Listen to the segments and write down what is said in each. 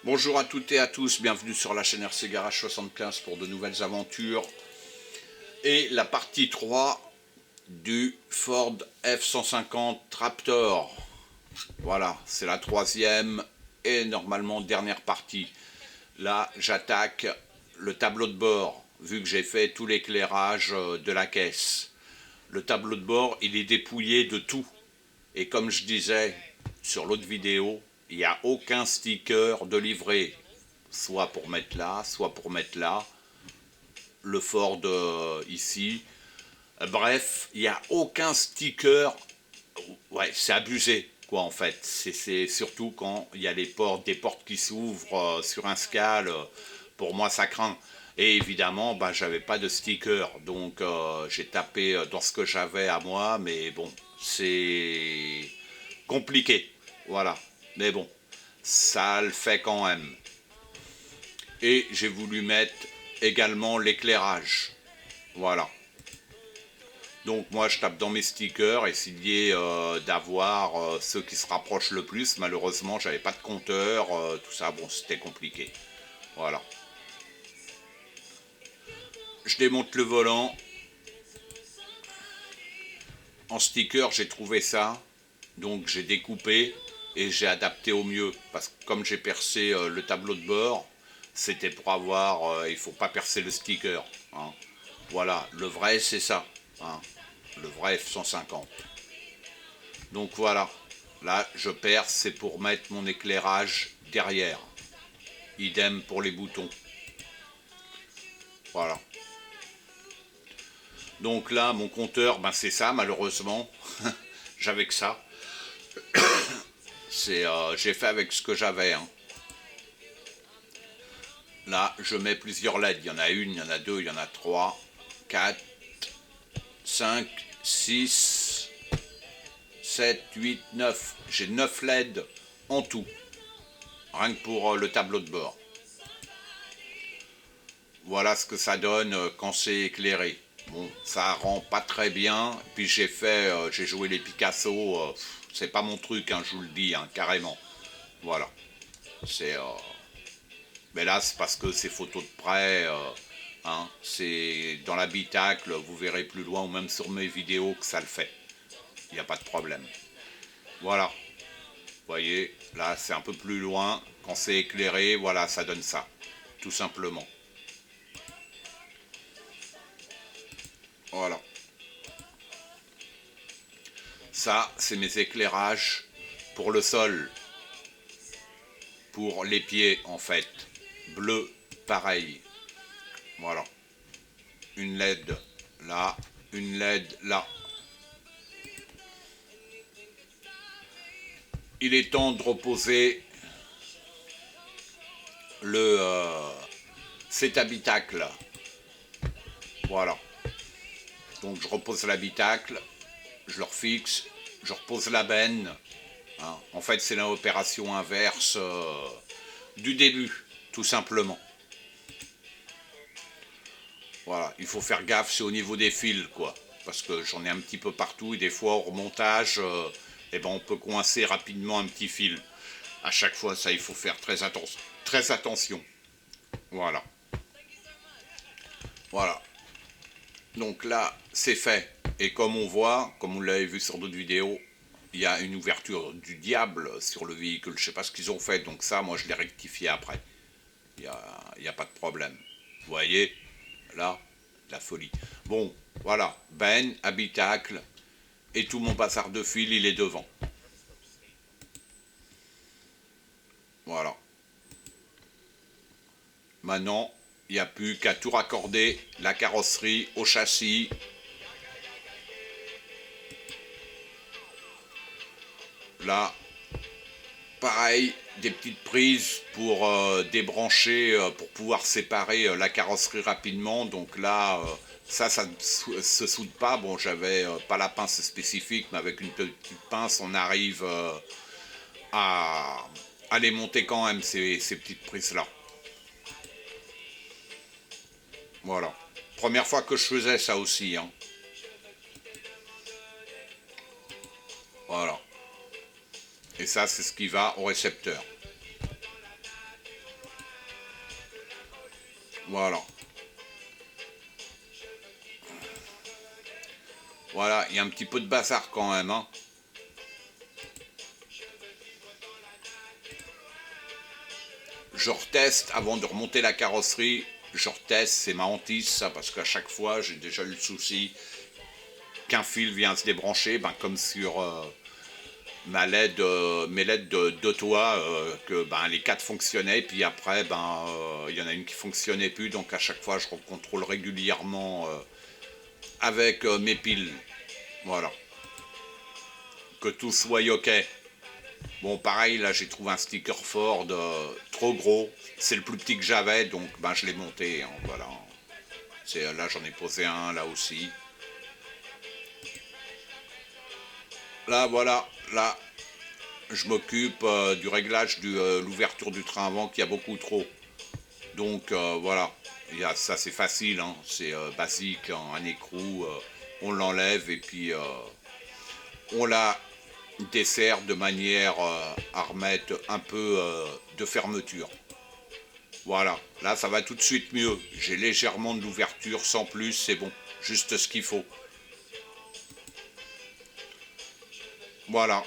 Bonjour à toutes et à tous, bienvenue sur la chaîne RC Garage 75 pour de nouvelles aventures et la partie 3 du Ford F-150 Raptor. Voilà, c'est la troisième et normalement dernière partie. Là, j'attaque le tableau de bord, vu que j'ai fait tout l'éclairage de la caisse. Le tableau de bord, il est dépouillé de tout. Et comme je disais sur l'autre vidéo, il n'y a aucun sticker de livret. Soit pour mettre là, soit pour mettre là. Le Ford ici. Bref, il n'y a aucun sticker. Ouais, c'est abusé, quoi, en fait. C'est surtout quand il y a des portes qui s'ouvrent sur un scale. Pour moi, ça craint. Et évidemment, bah, j'avais pas de sticker. Donc, j'ai tapé dans ce que j'avais à moi. Mais bon, c'est compliqué. Voilà. Mais bon, ça le fait quand même. Et j'ai voulu mettre également l'éclairage. Voilà. Donc moi je tape dans mes stickers, essayer d'avoir ceux qui se rapprochent le plus. Malheureusement j'avais pas de compteur, tout ça, bon c'était compliqué. Voilà. Je démonte le volant. En sticker j'ai trouvé ça, donc j'ai découpé et j'ai adapté au mieux. Parce que comme j'ai percé le tableau de bord, c'était pour avoir, il faut pas percer le sticker. Hein. Voilà, le vrai c'est ça. Hein. Le vrai F-150. Donc voilà, là je perce, c'est pour mettre mon éclairage derrière. Idem pour les boutons. Voilà. Donc là, mon compteur, ben c'est ça, malheureusement. J'avais que ça. J'ai fait avec ce que j'avais. Hein. Là, je mets plusieurs LED. Il y en a une, il y en a deux, il y en a trois, quatre, 5, 6, 7, 8, 9. J'ai 9 LED en tout. Rien que pour le tableau de bord. Voilà ce que ça donne quand c'est éclairé. Bon, ça rend pas très bien. Puis j'ai joué les Picasso. C'est pas mon truc, hein, je vous le dis, hein, carrément. Voilà. C'est. Mais là, c'est parce que c'est photos de près. Hein, c'est dans l'habitacle. Vous verrez plus loin ou même sur mes vidéos que ça le fait. Il n'y a pas de problème. Voilà. Vous voyez, là, c'est un peu plus loin. Quand c'est éclairé, voilà, ça donne ça. Tout simplement. Voilà. Ça, c'est mes éclairages pour le sol, pour les pieds en fait. Bleu, pareil. Voilà. Une LED là, une LED là. Il est temps de reposer cet habitacle. Voilà. Donc je repose l'habitacle, je le refixe, je repose la benne. Hein. En fait, c'est l'opération inverse du début, tout simplement. Voilà, il faut faire gaffe, c'est au niveau des fils, quoi. Parce que j'en ai un petit peu partout et des fois, au remontage, eh ben, on peut coincer rapidement un petit fil. À chaque fois, ça, il faut faire très attention. Voilà. Voilà. Donc là, c'est fait. Et comme on voit, comme vous l'avez vu sur d'autres vidéos, il y a une ouverture du diable sur le véhicule. Je ne sais pas ce qu'ils ont fait, donc ça, moi, je l'ai rectifié après. Il n'y a pas de problème. Vous voyez, là, la folie. Bon, voilà, ben, habitacle, et tout mon bazar de fil, il est devant. Voilà. Maintenant, il n'y a plus qu'à tout raccorder, la carrosserie au châssis. Là, pareil, des petites prises pour débrancher, pour pouvoir séparer la carrosserie rapidement. Donc là, ça ne se soude pas. Bon, j'avais pas la pince spécifique, mais avec une petite pince, on arrive à, à les monter quand même, ces petites prises-là. Voilà. Première fois que je faisais ça aussi. Hein. Voilà. Et ça, c'est ce qui va au récepteur. Voilà. Voilà, il y a un petit peu de bazar quand même, hein. Je reteste avant de remonter la carrosserie. Je reteste, c'est ma hantise ça, parce qu'à chaque fois j'ai déjà eu le souci qu'un fil vient se débrancher, ben, comme sur mes LED de toit, que ben, les quatre fonctionnaient, puis après ben il y en a une qui fonctionnait plus, donc à chaque fois je contrôle régulièrement avec mes piles. Voilà. Que tout soit ok. Bon, pareil, là j'ai trouvé un sticker Ford trop gros. C'est le plus petit que j'avais, donc ben, je l'ai monté. Hein, voilà. Là j'en ai posé un, là aussi. Là, voilà, là, je m'occupe du réglage de l'ouverture du train avant qui a beaucoup trop. Donc voilà, ça c'est facile, hein, c'est basique, hein, un écrou, on l'enlève et puis on la dessert de manière à remettre un peu de fermeture. Voilà, là ça va tout de suite mieux. J'ai légèrement de l'ouverture, sans plus, c'est bon, juste ce qu'il faut. Voilà,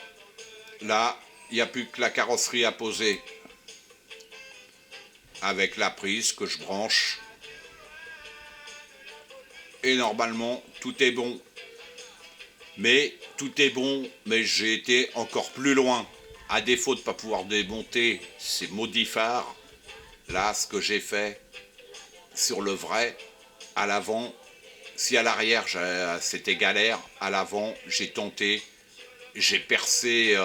là, il n'y a plus que la carrosserie à poser avec la prise que je branche. Et normalement, tout est bon. Mais tout est bon, mais j'ai été encore plus loin. À défaut de ne pas pouvoir démonter ces maudits phares, là, ce que j'ai fait sur le vrai, à l'avant, si à l'arrière c'était galère, à l'avant, j'ai tenté, j'ai percé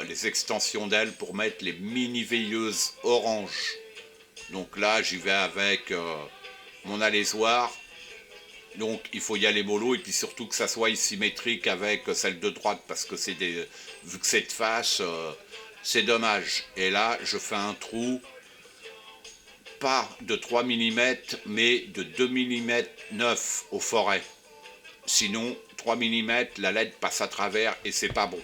les extensions d'ailes pour mettre les mini veilleuses orange. Donc là, j'y vais avec mon alésoir. Donc il faut y aller mollo et puis surtout que ça soit symétrique avec celle de droite parce que vu que c'est de face, c'est dommage. Et là, je fais un trou pas de 3 mm mais de 2 mm 9 au forêt. Sinon, 3 mm, la LED passe à travers et c'est pas bon.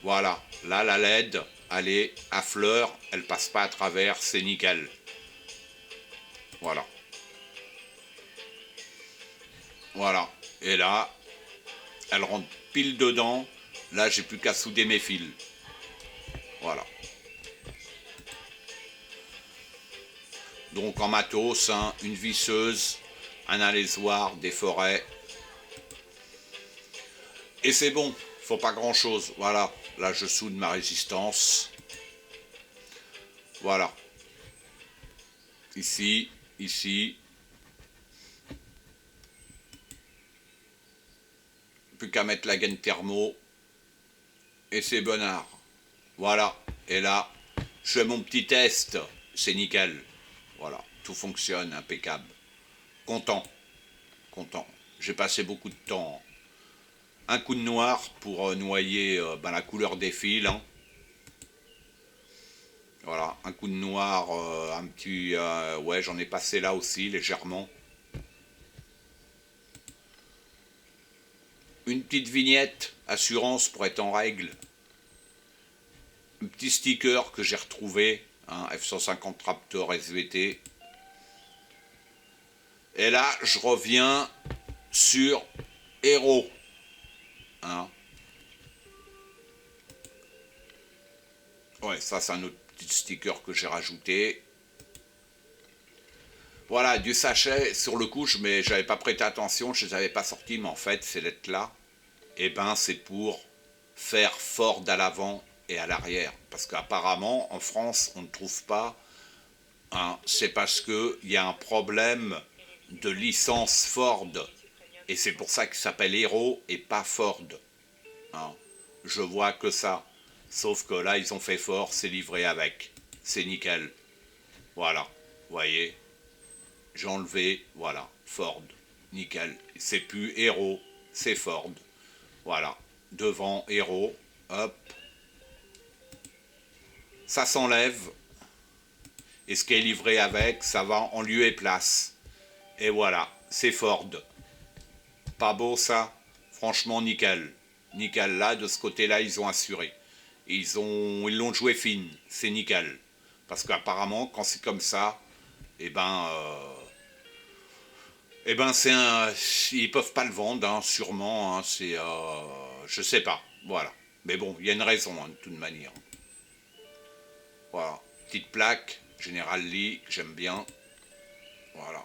Voilà, là la LED, elle est à fleur, elle passe pas à travers, c'est nickel. Voilà. Voilà. Et là, elle rentre pile dedans. Là, j'ai plus qu'à souder mes fils. Voilà. Donc en matos, hein, une visseuse, un alésoir, des forêts. Et c'est bon, faut pas grand chose. Voilà. Là, je soude ma résistance. Voilà. Ici, ici. Plus qu'à mettre la gaine thermo. Et c'est bonnard. Voilà. Et là, je fais mon petit test. C'est nickel. Voilà. Tout fonctionne, impeccable. Content. Content. J'ai passé beaucoup de temps. Un coup de noir pour noyer la couleur des fils. Hein. Voilà, un coup de noir, un petit... ouais, j'en ai passé là aussi, légèrement. Une petite vignette, assurance pour être en règle. Un petit sticker que j'ai retrouvé, hein, F-150 Raptor SVT. Et là, je reviens sur Hero. Hein. Ouais, ça c'est un autre petit sticker que j'ai rajouté. Voilà, du sachet, sur le coup, j'avais pas prêté attention, je les avais pas sortis, mais en fait, ces lettres-là, eh ben, c'est pour faire Ford à l'avant et à l'arrière. Parce qu'apparemment, en France, on ne trouve pas. Hein, c'est parce qu'il y a un problème de licence Ford. Et c'est pour ça qu'il s'appelle Hero et pas Ford. Hein, je vois que ça. Sauf que là, ils ont fait Ford, c'est livré avec. C'est nickel. Voilà. Vous voyez, j'ai enlevé, voilà, Ford. Nickel. C'est plus Hero, c'est Ford. Voilà. Devant Hero, hop. Ça s'enlève. Et ce qui est livré avec, ça va en lieu et place. Et voilà, c'est Ford. Pas beau ça? Franchement, nickel. Nickel, là, de ce côté-là, ils ont assuré. Ils l'ont joué fine, c'est nickel. Parce qu'apparemment, quand c'est comme ça, c'est un, ils peuvent pas le vendre, hein, sûrement, hein, c'est, je sais pas, voilà. Mais bon, il y a une raison, hein, de toute manière. Voilà, petite plaque, General Lee, que j'aime bien, voilà.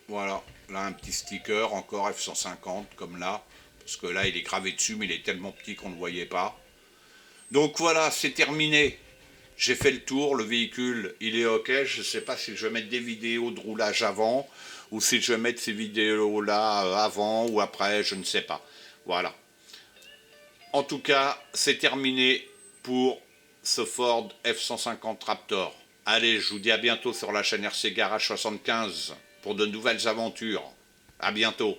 Voilà, là un petit sticker, encore F-150, comme là, parce que là il est gravé dessus, mais il est tellement petit qu'on ne le voyait pas. Donc voilà, c'est terminé. J'ai fait le tour, le véhicule, il est ok. Je ne sais pas si je vais mettre des vidéos de roulage avant, ou si je vais mettre ces vidéos-là avant ou après, je ne sais pas. Voilà. En tout cas, c'est terminé pour ce Ford F-150 Raptor. Allez, je vous dis à bientôt sur la chaîne RC Garage 75 pour de nouvelles aventures. À bientôt.